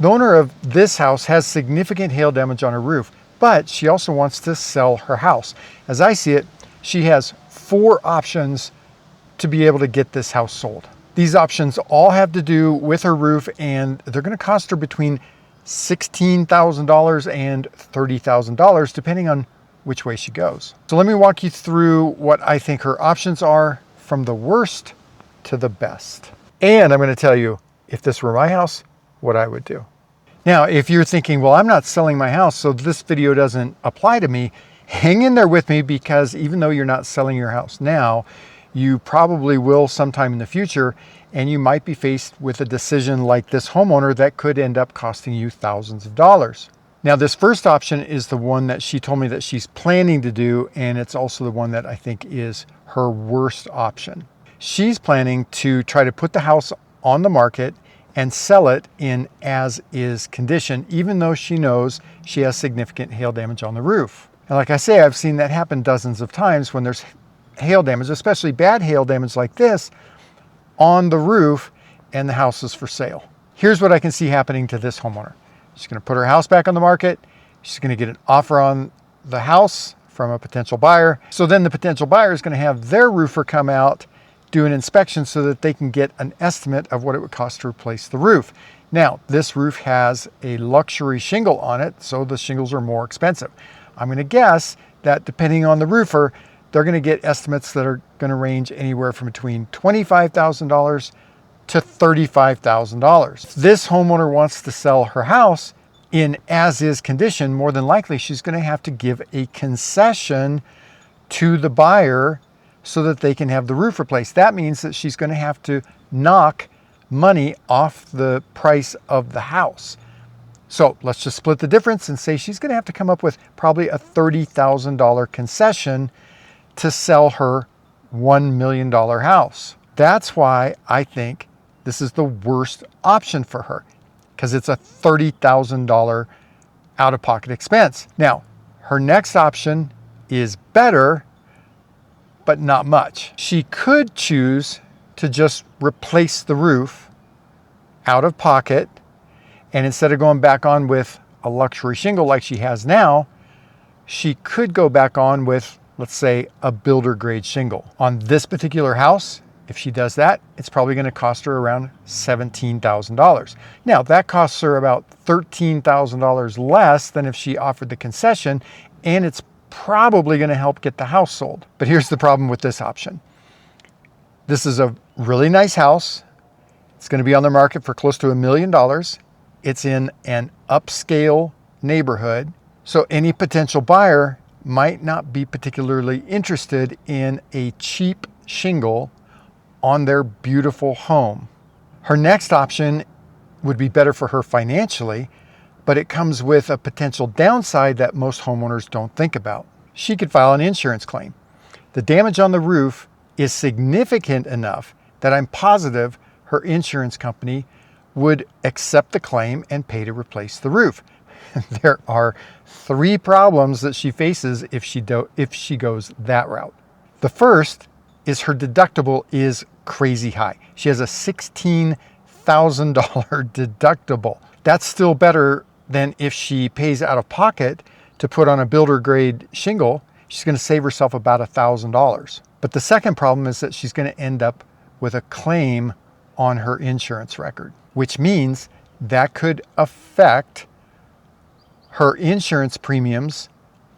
The owner of this house has significant hail damage on her roof, but she also wants to sell her house. As I see it, she has 4 options to be able to get this house sold. These options all have to do with her roof, and they're going to cost her between $16,000 and $30,000, depending on which way she goes. So let me walk you through what I think her options are, from the worst to the best. And I'm going to tell you, if this were my house, what I would do. Now, if you're thinking, well, I'm not selling my house, so this video doesn't apply to me, hang in there with me, because even though you're not selling your house now, you probably will sometime in the future, and you might be faced with a decision like this homeowner that could end up costing you thousands of dollars. Now, this first option is the one that she told me that she's planning to do, and it's also the one that I think is her worst option. She's planning to try to put the house on the market and sell it in as-is condition, even though she knows she has significant hail damage on the roof. And like I say, I've seen that happen dozens of times when there's hail damage, especially bad hail damage like this, on the roof, and the house is for sale. Here's what I can see happening to this homeowner. She's going to put her house back on the market. She's going to get an offer on the house from a potential buyer. So then the potential buyer is going to have their roofer come out, do an inspection so that they can get an estimate of what it would cost to replace the roof. Now, this roof has a luxury shingle on it, so the shingles are more expensive. I'm going to guess that depending on the roofer, they're going to get estimates that are going to range anywhere from between $25,000 to $35,000. If this homeowner wants to sell her house in as-is condition, more than likely she's going to have to give a concession to the buyer so that they can have the roof replaced. That means that she's going to have to knock money off the price of the house. So let's just split the difference and say she's going to have to come up with probably a $30,000 concession to sell her $1 million house. That's why I think this is the worst option for her, because it's a $30,000 out-of-pocket expense. Now, her next option is better, but not much. She could choose to just replace the roof out of pocket, and instead of going back on with a luxury shingle like she has now, she could go back on with, let's say, a builder grade shingle. On this particular house, if she does that, it's probably going to cost her around $17,000. Now, that costs her about $13,000 less than if she offered the concession, and it's probably going to help get the house sold. But here's the problem with this option. This is a really nice house. It's going to be on the market for close to $1 million. It's in an upscale neighborhood. So any potential buyer might not be particularly interested in a cheap shingle on their beautiful home. Her next option would be better for her financially, but it comes with a potential downside that most homeowners don't think about. She could file an insurance claim. The damage on the roof is significant enough that I'm positive her insurance company would accept the claim and pay to replace the roof. There are 3 problems that she faces if she goes that route. The first is her deductible is crazy high. She has a $16,000 deductible. That's still better than if she pays out of pocket to put on a builder grade shingle. She's going to save herself about $1,000. But the second problem is that she's going to end up with a claim on her insurance record, which means that could affect her insurance premiums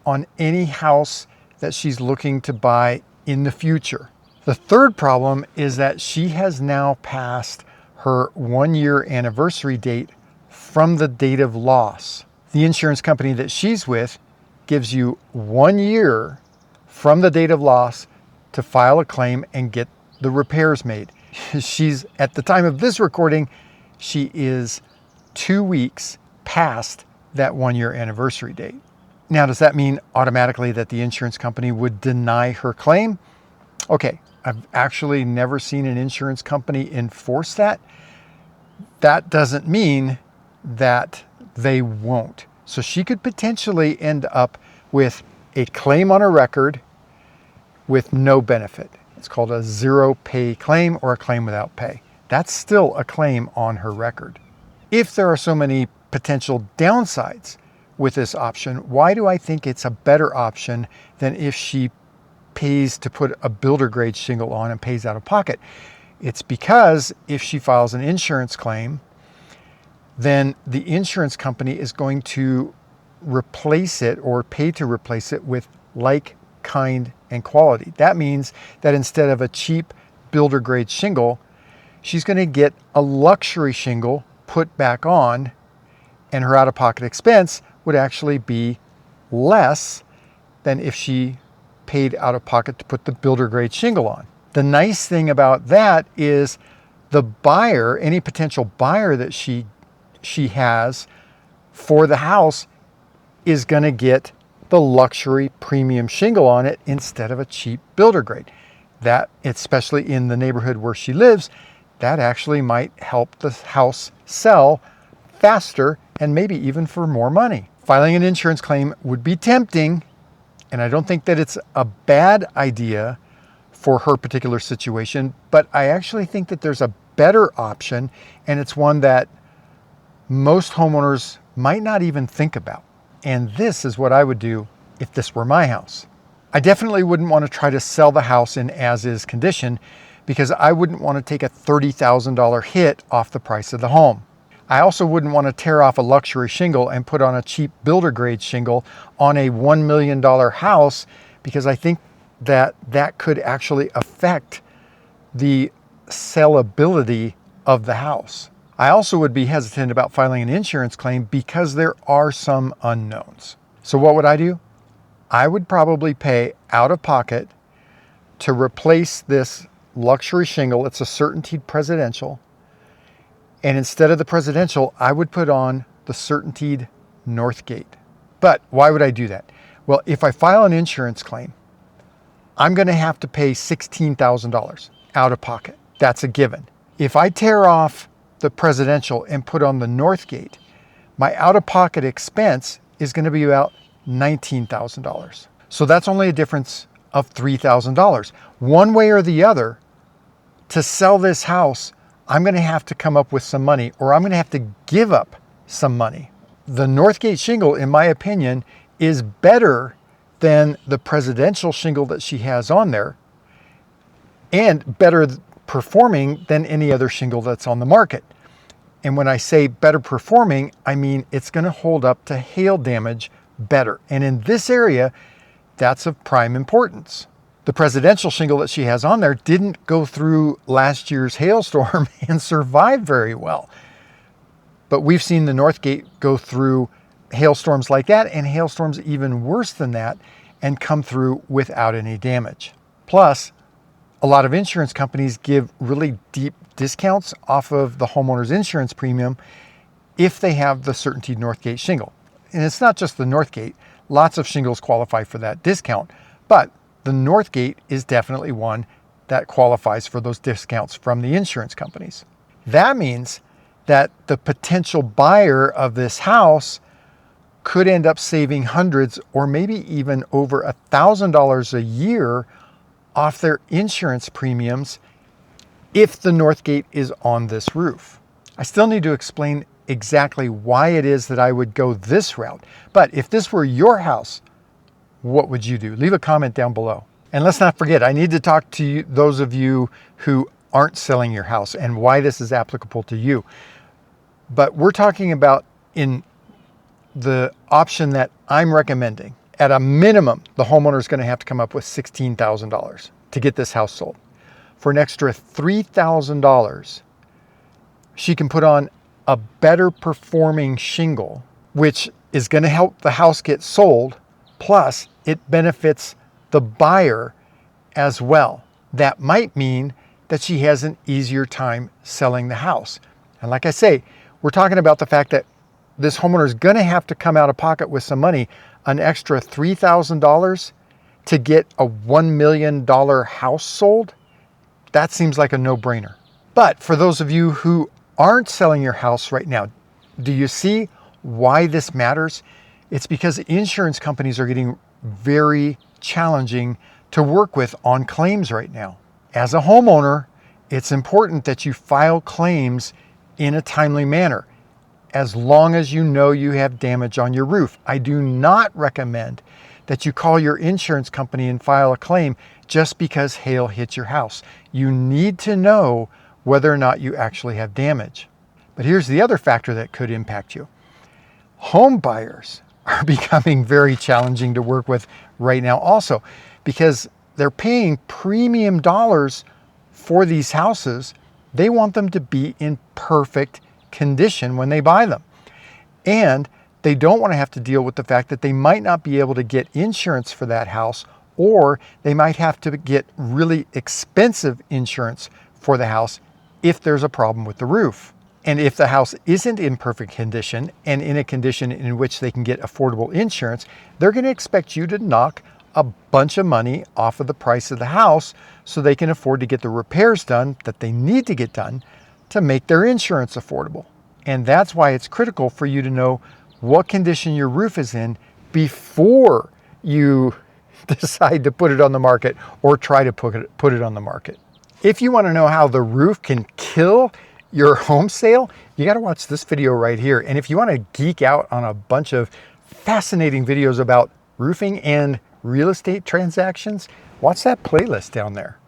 on any house that she's looking to buy in the future. The third problem is that she has now passed her 1-year anniversary date from the date of loss. The insurance company that she's with gives you 1 year from the date of loss to file a claim and get the repairs made. She's, at the time of this recording, she is 2 weeks past that 1-year anniversary date. Now, does that mean automatically that the insurance company would deny her claim? Okay, I've actually never seen an insurance company enforce that. That doesn't mean that they won't. So she could potentially end up with a claim on her record with no benefit. It's called a zero pay claim or a claim without pay. That's still a claim on her record. if there are so many potential downsides with this option, why do I think it's a better option than if she pays to put a builder grade shingle on and pays out of pocket? It's because if she files an insurance claim, then the insurance company is going to replace it or pay to replace it with like, kind, and quality. That means that instead of a cheap builder grade shingle, she's going to get a luxury shingle put back on, and her out-of-pocket expense would actually be less than if she paid out of pocket to put the builder grade shingle on. The nice thing about that is the buyer, any potential buyer that she has for the house, is going to get the luxury premium shingle on it instead of a cheap builder grade. That, especially in the neighborhood where she lives, that actually might help the house sell faster and maybe even for more money. Filing an insurance claim would be tempting, and I don't think that it's a bad idea for her particular situation, but I actually think that there's a better option, and it's one that most homeowners might not even think about. And this is what I would do if this were my house. I definitely wouldn't want to try to sell the house in as-is condition, because I wouldn't want to take a $30,000 hit off the price of the home. I also wouldn't want to tear off a luxury shingle and put on a cheap builder grade shingle on a $1 million house, because I think that that could actually affect the sellability of the house. I also would be hesitant about filing an insurance claim because there are some unknowns. So what would I do? I would probably pay out of pocket to replace this luxury shingle. It's a CertainTeed Presidential. And instead of the Presidential, I would put on the CertainTeed Northgate. But why would I do that? Well, if I file an insurance claim, I'm going to have to pay $16,000 out of pocket. That's a given. If I tear off the Presidential and put on the Northgate, my out-of-pocket expense is going to be about $19,000. So that's only a difference of $3,000. One way or the other, to sell this house, I'm going to have to come up with some money, or I'm going to have to give up some money. The Northgate shingle, in my opinion, is better than the Presidential shingle that she has on there, and better performing than any other shingle that's on the market. And when I say better performing, I mean it's going to hold up to hail damage better. And in this area, that's of prime importance. The Presidential shingle that she has on there didn't go through last year's hailstorm and survive very well. But we've seen the Northgate go through hailstorms like that, and hailstorms even worse than that, and come through without any damage. Plus, a lot of insurance companies give really deep discounts off of the homeowner's insurance premium if they have the CertainTeed Northgate shingle. And it's not just the Northgate. Lots of shingles qualify for that discount, but the Northgate is definitely one that qualifies for those discounts from the insurance companies. That means that the potential buyer of this house could end up saving hundreds or maybe even over $1,000 a year off their insurance premiums if the Northgate is on this roof. I still need to explain exactly why it is that I would go this route. But if this were your house, what would you do? Leave a comment down below. And let's not forget, I need to talk to you, those of you who aren't selling your house, and why this is applicable to you. But we're talking about in the option that I'm recommending. At a minimum, the homeowner is going to have to come up with $16,000 to get this house sold. For an extra $3,000, she can put on a better performing shingle, which is going to help the house get sold. Plus, it benefits the buyer as well. That might mean that she has an easier time selling the house. And like I say, we're talking about the fact that this homeowner is going to have to come out of pocket with some money, an extra $3,000 to get a $1 million house sold. That seems like a no-brainer. But for those of you who aren't selling your house right now, do you see why this matters? It's because insurance companies are getting very challenging to work with on claims right now. As a homeowner, it's important that you file claims in a timely manner. as long as you know you have damage on your roof. I do not recommend that you call your insurance company and file a claim just because hail hit your house. You need to know whether or not you actually have damage. But here's the other factor that could impact you. Home buyers are becoming very challenging to work with right now also, because they're paying premium dollars for these houses. They want them to be in perfect condition when they buy them. And they don't want to have to deal with the fact that they might not be able to get insurance for that house, or they might have to get really expensive insurance for the house if there's a problem with the roof. And if the house isn't in perfect condition and in a condition in which they can get affordable insurance, they're going to expect you to knock a bunch of money off of the price of the house so they can afford to get the repairs done that they need to get done to make their insurance affordable. And that's why it's critical for you to know what condition your roof is in before you decide to put it on the market or try to put it on the market. If you want to know how the roof can kill your home sale, you got to watch this video right here. And if you want to geek out on a bunch of fascinating videos about roofing and real estate transactions, watch that playlist down there.